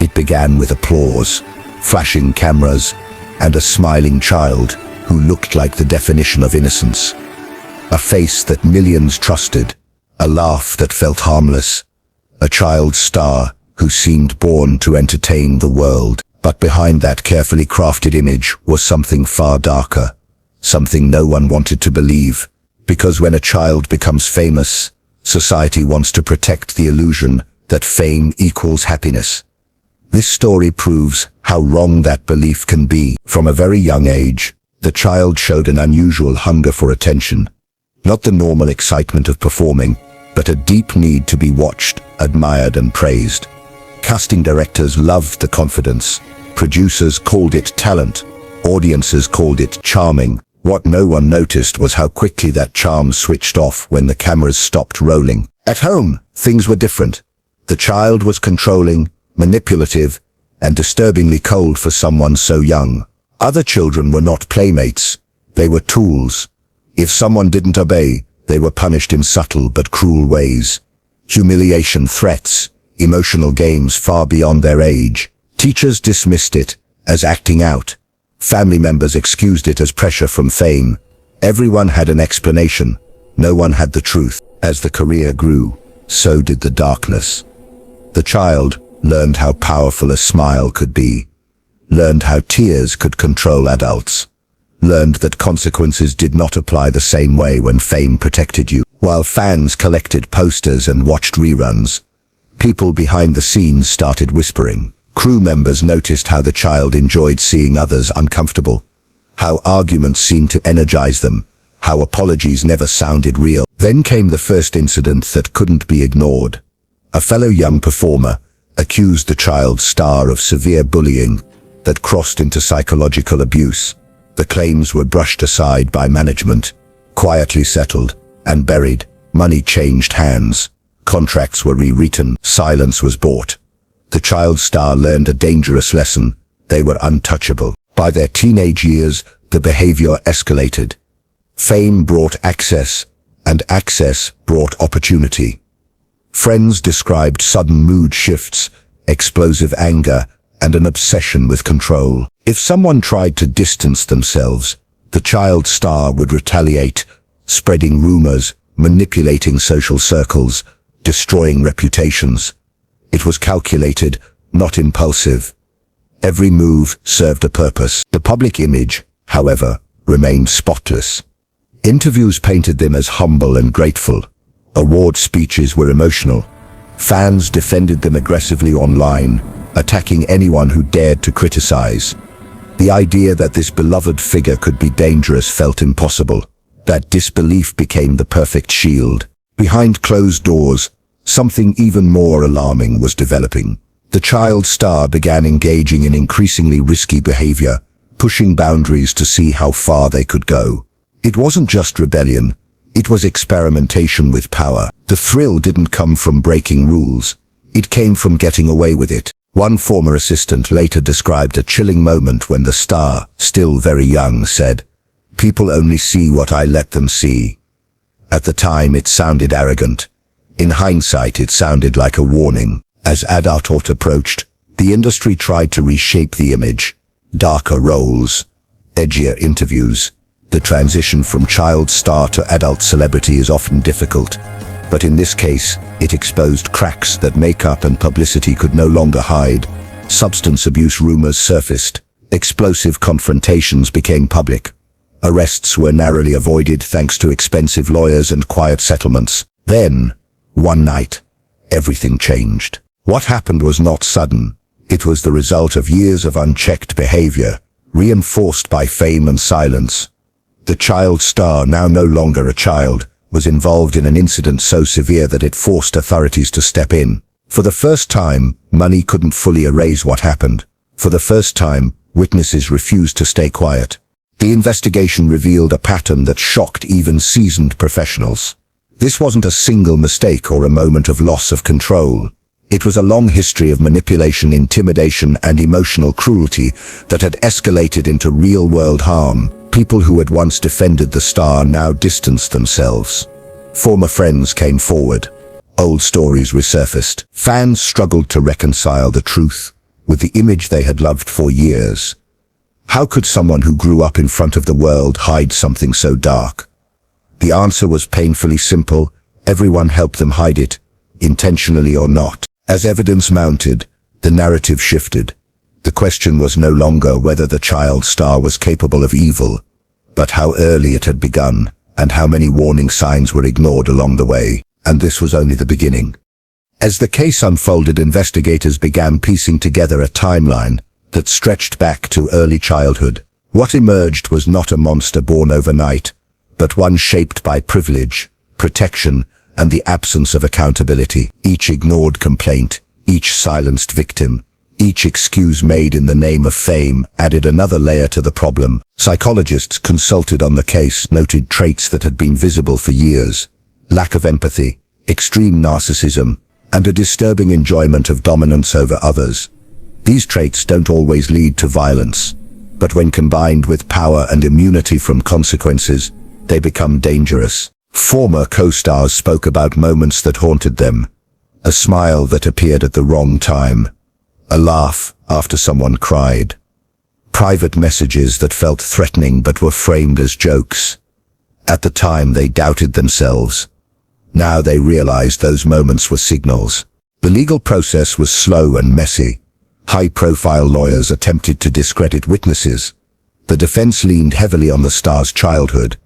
It began with applause, flashing cameras, and a smiling child who looked like the definition of innocence. A face that millions trusted, a laugh that felt harmless, a child star who seemed born to entertain the world. But behind that carefully crafted image was something far darker, something no one wanted to believe, because when a child becomes famous, society wants to protect the illusion that fame equals happiness. This story proves how wrong that belief can be. From a very young age, the child showed an unusual hunger for attention, not the normal excitement of performing, but a deep need to be watched, admired, and praised. Casting directors loved the confidence. Producers called it talent. Audiences called it charming. What no one noticed was how quickly that charm switched off when the cameras stopped rolling. At home, things were different. The child was controlling, manipulative, and disturbingly cold for someone so young. Other children were not playmates. They were tools. If someone didn't obey, they were punished in subtle but cruel ways. Humiliation, threats, emotional games far beyond their age. Teachers dismissed it as acting out. Family members excused it as pressure from fame. Everyone had an explanation. No one had the truth. As the career grew, so did the darkness. The child learned how powerful a smile could be, learned how tears could control adults, learned that consequences did not apply the same way when fame protected you. While fans collected posters and watched reruns, people behind the scenes started whispering. Crew members noticed how the child enjoyed seeing others uncomfortable, how arguments seemed to energize them, how apologies never sounded real. Then came the first incident that couldn't be ignored. A fellow young performer accused the child star of severe bullying that crossed into psychological abuse. The claims were brushed aside by management, quietly settled and buried. Money changed hands. Contracts were rewritten. Silence was bought. The child star learned a dangerous lesson. They were untouchable. By their teenage years, the behavior escalated. Fame brought access, and access brought opportunity. Friends described sudden mood shifts, explosive anger, and an obsession with control. If someone tried to distance themselves, the child star would retaliate, spreading rumors, manipulating social circles, destroying reputations. It was calculated, not impulsive. Every move served a purpose. The public image, however, remained spotless. Interviews painted them as humble and grateful. Award speeches were emotional. Fans defended them aggressively online, attacking anyone who dared to criticize. The idea that this beloved figure could be dangerous felt impossible. That disbelief became the perfect shield. Behind closed doors, something even more alarming was developing. The child star began engaging in increasingly risky behavior, pushing boundaries to see how far they could go. It wasn't just rebellion, it was experimentation with power. The thrill didn't come from breaking rules, it came from getting away with it. One former assistant later described a chilling moment when the star, still very young, said, "People only see what I let them see." At the time it sounded arrogant. In hindsight it sounded like a warning. As adulthood approached, the industry tried to reshape the image. Darker roles, edgier interviews. The transition from child star to adult celebrity is often difficult, but in this case, it exposed cracks that makeup and publicity could no longer hide. Substance abuse rumors surfaced. Explosive confrontations became public. Arrests were narrowly avoided thanks to expensive lawyers and quiet settlements. Then, one night, everything changed. What happened was not sudden. It was the result of years of unchecked behavior, reinforced by fame and silence. The child star, now no longer a child, was involved in an incident so severe that it forced authorities to step in. For the first time, money couldn't fully erase what happened. For the first time, witnesses refused to stay quiet. The investigation revealed a pattern that shocked even seasoned professionals. This wasn't a single mistake or a moment of loss of control. It was a long history of manipulation, intimidation, and emotional cruelty that had escalated into real-world harm. People who had once defended the star now distanced themselves. Former friends came forward. Old stories resurfaced. Fans struggled to reconcile the truth. with the image they had loved for years. How could someone who grew up in front of the world hide something so dark? The answer was painfully simple. Everyone helped them hide it, intentionally or not. As evidence mounted, the narrative shifted. The question was no longer whether the child star was capable of evil, but how early it had begun, and how many warning signs were ignored along the way. And this was only the beginning. As the case unfolded, investigators began piecing together a timeline that stretched back to early childhood. What emerged was not a monster born overnight, but one shaped by privilege, protection, and the absence of accountability. Each ignored complaint, each silenced victim, each excuse made in the name of fame added another layer to the problem. Psychologists consulted on the case noted traits that had been visible for years: lack of empathy, extreme narcissism, and a disturbing enjoyment of dominance over others. These traits don't always lead to violence, but when combined with power and immunity from consequences, they become dangerous. Former co-stars spoke about moments that haunted them: a smile that appeared at the wrong time, a laugh after someone cried, private messages that felt threatening but were framed as jokes. At the time they doubted themselves. Now they realized those moments were signals. The legal process was slow and messy. High-profile lawyers attempted to discredit witnesses. The defense leaned heavily on the star's childhood,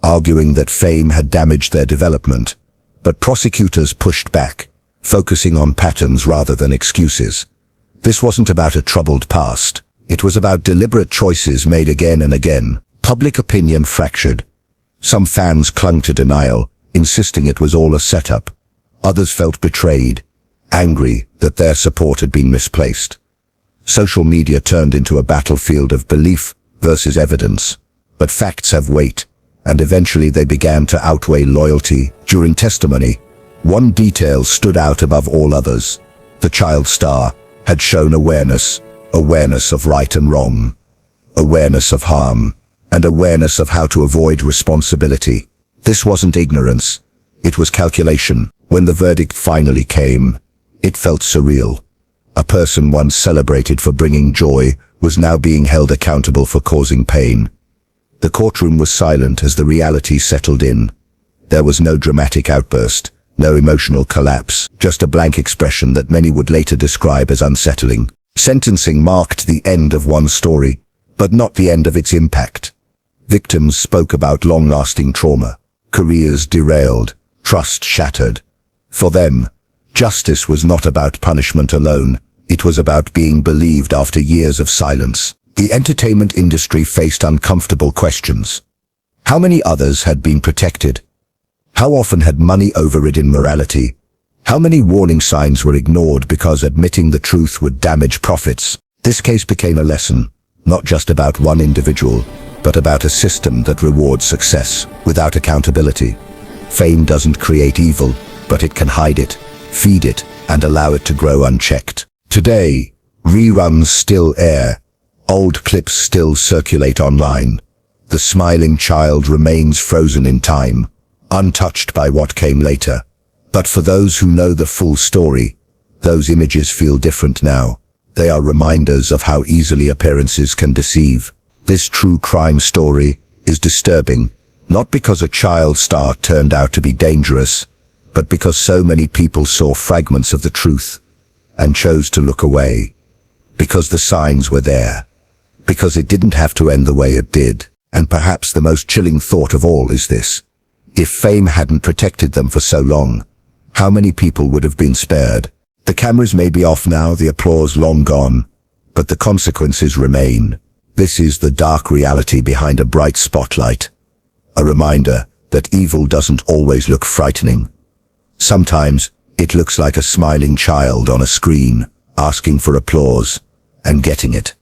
arguing that fame had damaged their development. But prosecutors pushed back, focusing on patterns rather than excuses. This wasn't about a troubled past. It was about deliberate choices made again and again. Public opinion fractured. Some fans clung to denial, insisting it was all a setup. Others felt betrayed, angry that their support had been misplaced. Social media turned into a battlefield of belief versus evidence. But facts have weight, and eventually they began to outweigh loyalty. During testimony, one detail stood out above all others. The child star had shown awareness of right and wrong, awareness of harm, and awareness of how to avoid responsibility. This wasn't ignorance, it was calculation. When the verdict finally came, it felt surreal. A person once celebrated for bringing joy was now being held accountable for causing pain. The courtroom was silent as the reality settled in. There was no dramatic outburst, no emotional collapse, just a blank expression that many would later describe as unsettling. Sentencing marked the end of one story, but not the end of its impact. Victims spoke about long-lasting trauma, careers derailed, trust shattered. For them, justice was not about punishment alone, it was about being believed after years of silence. The entertainment industry faced uncomfortable questions. How many others had been protected? How often had money overridden morality? How many warning signs were ignored because admitting the truth would damage profits? This case became a lesson, not just about one individual, but about a system that rewards success without accountability. Fame doesn't create evil, but it can hide it, feed it, and allow it to grow unchecked. Today, reruns still air. Old clips still circulate online. The smiling child remains frozen in time, untouched by what came later. But for those who know the full story, those images feel different now. They are reminders of how easily appearances can deceive. This true crime story is disturbing, not because a child star turned out to be dangerous, but because so many people saw fragments of the truth and chose to look away. Because the signs were there. Because it didn't have to end the way it did. And perhaps the most chilling thought of all is this: if fame hadn't protected them for so long, how many people would have been spared? The cameras may be off now, the applause long gone, but the consequences remain. This is the dark reality behind a bright spotlight. A reminder that evil doesn't always look frightening. Sometimes it looks like a smiling child on a screen, asking for applause and getting it.